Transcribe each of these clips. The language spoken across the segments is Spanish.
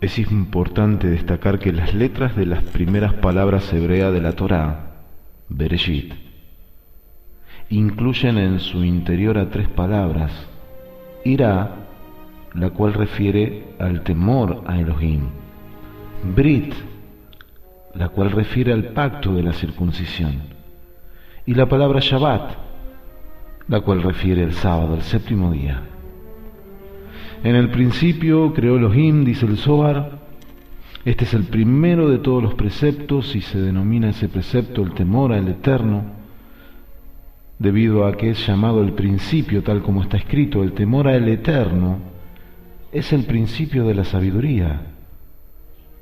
Es importante destacar que las letras de las primeras palabras hebreas de la Torá, Bereshit, incluyen en su interior a tres palabras: Irá, la cual refiere al temor a Elohim; Brit, la cual refiere al pacto de la circuncisión; y la palabra Shabbat, la cual refiere al sábado, el séptimo día. En el principio creó Elohim, dice el Zohar. Este es el primero de todos los preceptos y se denomina ese precepto el temor al Eterno, debido a que es llamado el principio, tal como está escrito. El temor al Eterno es el principio de la sabiduría.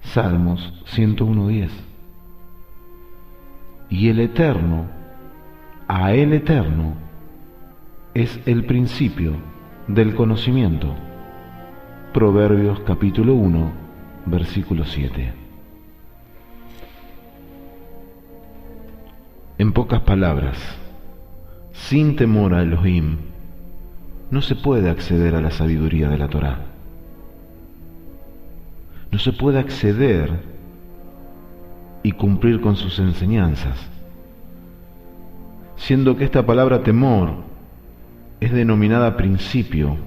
Salmos 101:10. Y el Eterno, a el Eterno, es el principio del conocimiento. Proverbios capítulo 1, versículo 7. En pocas palabras, sin temor a Elohim, no se puede acceder a la sabiduría de la Torá. No se puede acceder y cumplir con sus enseñanzas, siendo que esta palabra temor es denominada principio.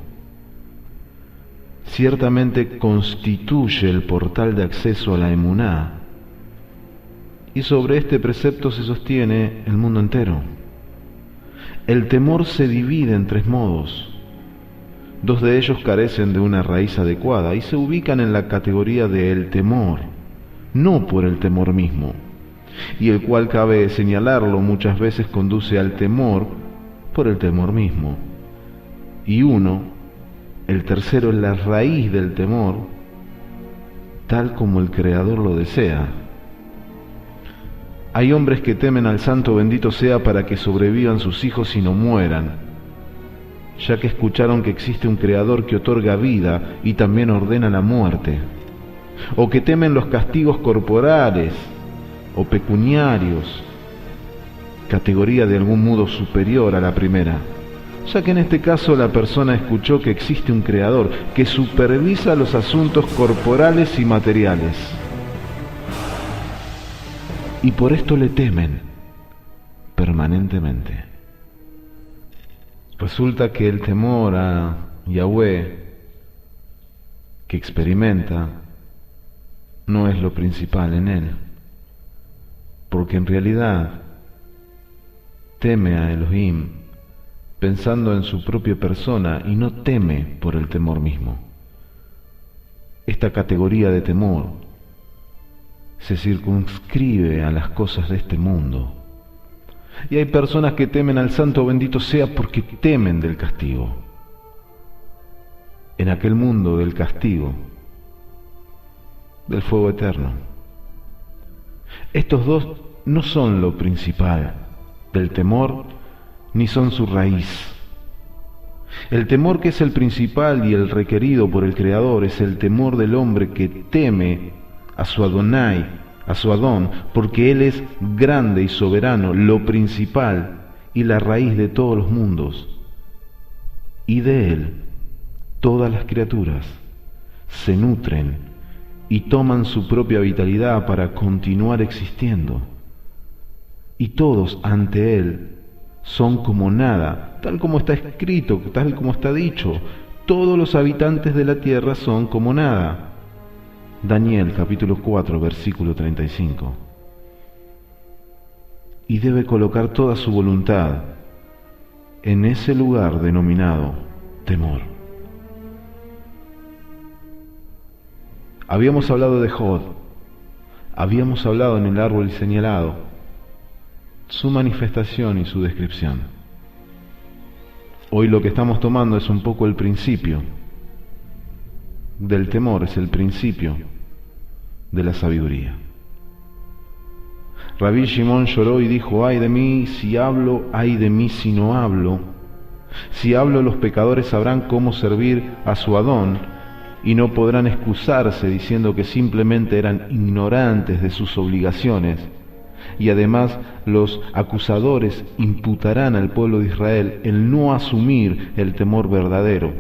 Ciertamente constituye el portal de acceso a la emuná, y sobre este precepto se sostiene el mundo entero. El temor se divide en tres modos. Dos de ellos carecen de una raíz adecuada y se ubican en la categoría de el temor, no por el temor mismo, y el cual, cabe señalarlo, muchas veces conduce al temor por el temor mismo. Y uno, el tercero, es la raíz del temor, tal como el Creador lo desea. Hay hombres que temen al Santo bendito sea para que sobrevivan sus hijos y no mueran, ya que escucharon que existe un Creador que otorga vida y también ordena la muerte, o que temen los castigos corporales o pecuniarios, categoría de algún modo superior a la primera, ya que en este caso la persona escuchó que existe un Creador que supervisa los asuntos corporales y materiales, y por esto le temen permanentemente. Resulta que el temor a Yahweh que experimenta no es lo principal en él, porque en realidad teme a Elohim pensando en su propia persona y no teme por el temor mismo. Esta categoría de temor se circunscribe a las cosas de este mundo. Y hay personas que temen al Santo bendito sea porque temen del castigo. En aquel mundo del castigo, del fuego eterno. Estos dos no son lo principal del temor, ni son su raíz. El temor que es el principal y el requerido por el Creador es el temor del hombre que teme a su Adonai, a su Adón, porque Él es grande y soberano, lo principal y la raíz de todos los mundos. Y de Él todas las criaturas se nutren y toman su propia vitalidad para continuar existiendo. Y todos ante Él son como nada, tal como está escrito, tal como está dicho. Todos los habitantes de la tierra son como nada. Daniel capítulo 4, versículo 35. Y debe colocar toda su voluntad en ese lugar denominado temor. Habíamos hablado de Jod, habíamos hablado en el árbol señalado, su manifestación y su descripción. Hoy lo que estamos tomando es un poco el principio del temor, es el principio de la sabiduría. Rabí Shimon lloró y dijo: ay de mí si hablo, ay de mí si no hablo. Si hablo, los pecadores sabrán cómo servir a su Adón y no podrán excusarse diciendo que simplemente eran ignorantes de sus obligaciones. Y además los acusadores imputarán al pueblo de Israel el no asumir el temor verdadero.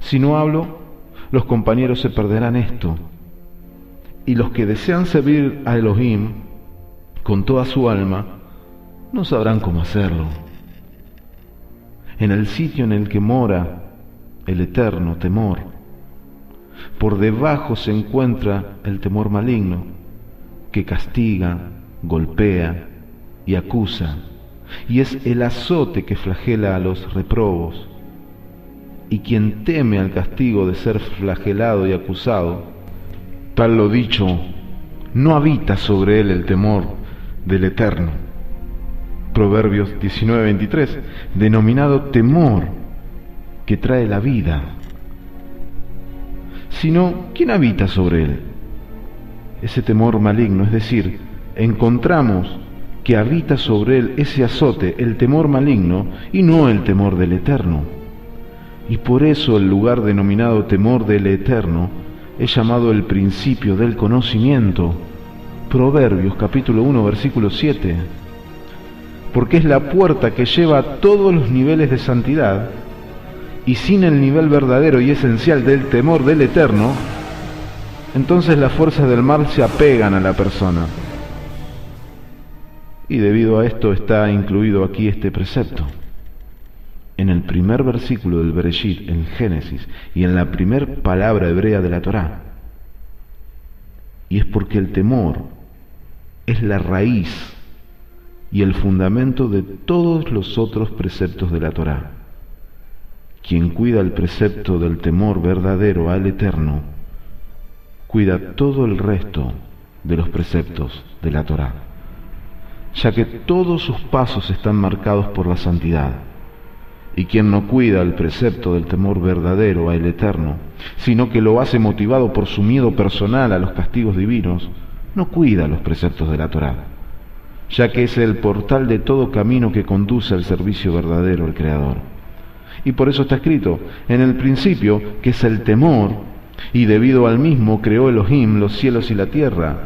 Si no hablo, los compañeros se perderán esto, Y los que desean servir a Elohim con toda su alma, no sabrán cómo hacerlo. En el sitio en el que mora el eterno temor, por debajo se encuentra el temor maligno, que castiga, golpea y acusa, y es el azote que flagela a los reprobos. Y quien teme al castigo de ser flagelado y acusado, tal lo dicho, no habita sobre él el temor del Eterno. Proverbios 19:23, denominado temor que trae la vida. Sino, ¿quién habita sobre él? Ese temor maligno, es decir, encontramos que habita sobre él ese azote, el temor maligno, y no el temor del Eterno. Y por eso el lugar denominado temor del Eterno es llamado el principio del conocimiento. Proverbios capítulo 1, versículo 7. Porque es la puerta que lleva a todos los niveles de santidad, y sin el nivel verdadero y esencial del temor del Eterno, entonces las fuerzas del mal se apegan a la persona. Y debido a esto está incluido aquí este precepto. En el primer versículo del Bereshit, en Génesis, y en la primer palabra hebrea de la Torá. Y es porque el temor es la raíz y el fundamento de todos los otros preceptos de la Torá. Quien cuida el precepto del temor verdadero al Eterno, cuida todo el resto de los preceptos de la Torá, ya que todos sus pasos están marcados por la santidad. Y quien no cuida el precepto del temor verdadero al Eterno, sino que lo hace motivado por su miedo personal a los castigos divinos, no cuida los preceptos de la Torá, ya que es el portal de todo camino que conduce al servicio verdadero al Creador. Y por eso está escrito, en el principio, que es el temor, y debido al mismo creó Elohim los cielos y la tierra.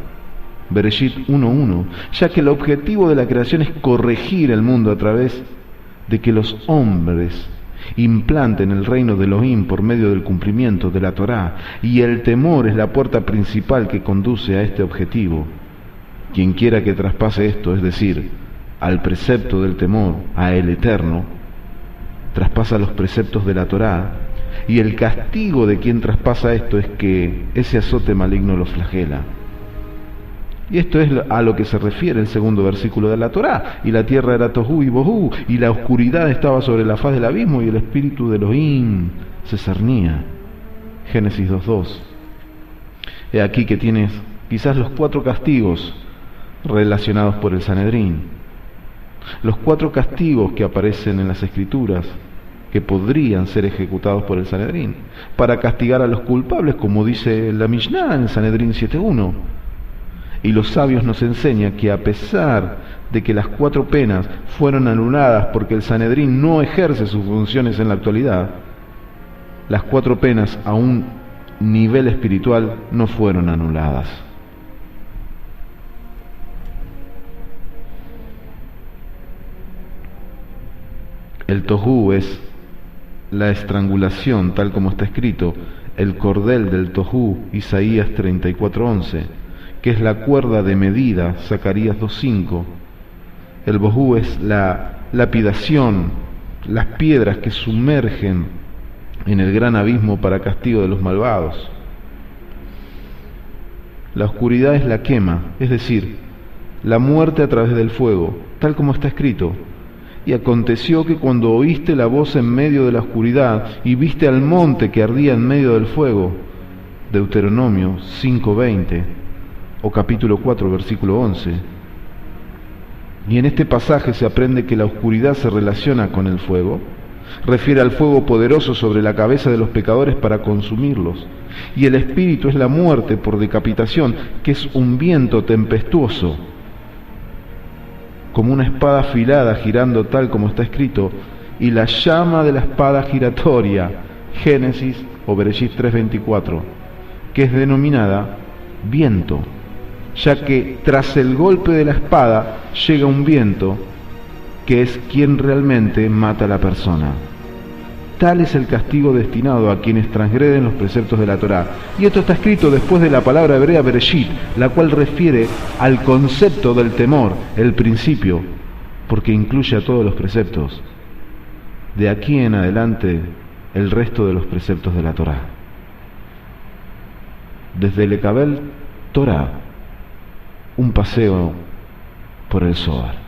Bereshit 1:1, ya que el objetivo de la creación es corregir el mundo a través de que los hombres implanten el reino de Elohim por medio del cumplimiento de la Torá, y el temor es la puerta principal que conduce a este objetivo. Quien quiera que traspase esto, es decir, al precepto del temor, a el Eterno, traspasa los preceptos de la Torá, y el castigo de quien traspasa esto es que ese azote maligno lo flagela. Y esto es a lo que se refiere el segundo versículo de la Torá. Y la tierra era tohu y bohu, y la oscuridad estaba sobre la faz del abismo, y el espíritu de Elohim se cernía. Génesis 2:2. He aquí que tienes quizás los 4 castigos relacionados por el Sanedrín. Los 4 castigos que aparecen en las Escrituras, que podrían ser ejecutados por el Sanedrín, para castigar a los culpables, como dice la Mishnah en Sanedrín 7:1. Y los sabios nos enseñan que a pesar de que las 4 penas fueron anuladas porque el Sanedrín no ejerce sus funciones en la actualidad, las 4 penas a un nivel espiritual no fueron anuladas. El tohu es la estrangulación, tal como está escrito, el cordel del tohu, Isaías 34:11, que es la cuerda de medida, Zacarías 2:5. El bohu es la lapidación, las piedras que sumergen en el gran abismo para castigo de los malvados. La oscuridad es la quema, es decir, la muerte a través del fuego, tal como está escrito. Y aconteció que cuando oíste la voz en medio de la oscuridad y viste al monte que ardía en medio del fuego, Deuteronomio 5:20, o capítulo 4, versículo 11. Y en este pasaje se aprende que la oscuridad se relaciona con el fuego, refiere al fuego poderoso sobre la cabeza de los pecadores para consumirlos, y el espíritu es la muerte por decapitación, que es un viento tempestuoso, como una espada afilada girando tal como está escrito, y la llama de la espada giratoria, Génesis o Bereshit 3:24, que es denominada viento, ya que tras el golpe de la espada llega un viento que es quien realmente mata a la persona. tal es el castigo destinado a quienes transgreden los preceptos de la Torá. Y esto está escrito después de la palabra hebrea Bereshit, la cual refiere al concepto del temor, el principio, porque incluye a todos los preceptos. De aquí en adelante, el resto de los preceptos de la Torá. Desde Lecabel Torá, un paseo por el Zohar.